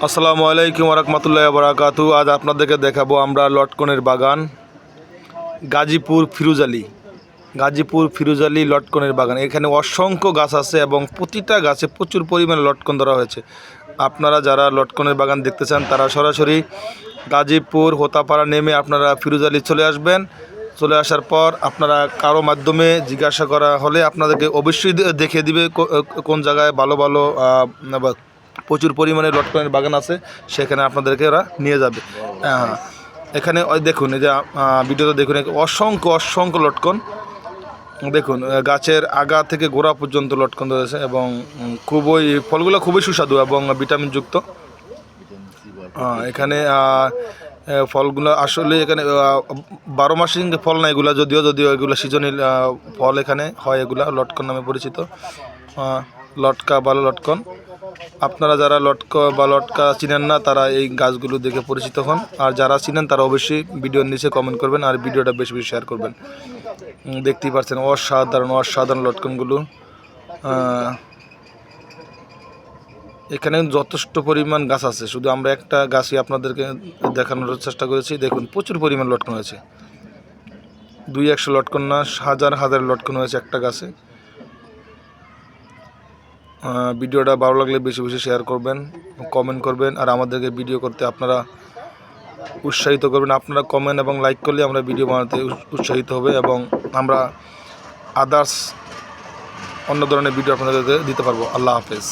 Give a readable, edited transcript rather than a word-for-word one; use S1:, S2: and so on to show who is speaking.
S1: আসসালামু আলাইকুম রহমতুল্লাহি বারাকাতু। আজ আপনাদেরকে দেখাবো আমরা লটকনের বাগান গাজীপুর ফিরোজ আলী লটকনের বাগান। এখানে অসংখ্য গাছ আছে এবং প্রতিটা গাছে প্রচুর পরিমাণে লটকন ধরা হয়েছে। আপনারা যারা লটকনের বাগান দেখতে চান তারা সরাসরি গাজীপুর হোতাপাড়া নেমে আপনারা ফিরোজ আলী চলে আসবেন। চলে আসার পর আপনারা কারো মাধ্যমে জিজ্ঞাসা করা হলে আপনাদেরকে অবশ্যই দেখিয়ে দিবে কোন জায়গায় ভালো ভালো প্রচুর পরিমাণে লটকনের বাগান আছে, সেখানে আপনাদেরকে ওরা নিয়ে যাবে। এখানে দেখুন, এই যে ভিডিওতে দেখুন, অসংখ্য লটকন দেখুন, গাছের আগা থেকে গোড়া পর্যন্ত লটকন রয়েছে এবং ফলগুলো খুবই সুস্বাদু এবং ভিটামিনযুক্ত। এখানে ফলগুলো আসলে এখানে 12 মাসিক ফল না, এগুলো যদিও এগুলো সিজনাল ফল এখানে হয়, এগুলা লটকন নামে পরিচিত। লটকা বা লটকন, আপনারা যারা লটকা চিনেন না তারা এই গাছগুলো দেখে পরিচিত হন, আর যারা চিনেন তারা অবশ্যই ভিডিওর নিচে কমেন্ট করবেন আর ভিডিওটা বেশি শেয়ার করবেন। দেখতেই পাচ্ছেন অসাধারণ লটকনগুলো। এখানে যথেষ্ট পরিমাণ গাছ আছে, শুধু আমরা একটা গাছই আপনাদেরকে দেখানোর চেষ্টা করেছি। দেখুন, প্রচুর পরিমাণ লটকন হয়েছে, 200 লটকন না, হাজার লটকন হয়েছে একটা গাছে। ভিডিওটা ভালো লাগলে বেশি শেয়ার করবেন, কমেন্ট করবেন, আর আমাদেরকে ভিডিও করতে আপনারা উৎসাহিত করবেন। আপনারা কমেন্ট এবং লাইক করলে আমরা ভিডিও বানাতে উৎসাহিত হবে এবং আমরা আদার্স অন্য ধরনের ভিডিও আপনাদেরকে দিতে পারবো। আল্লাহ হাফেজ।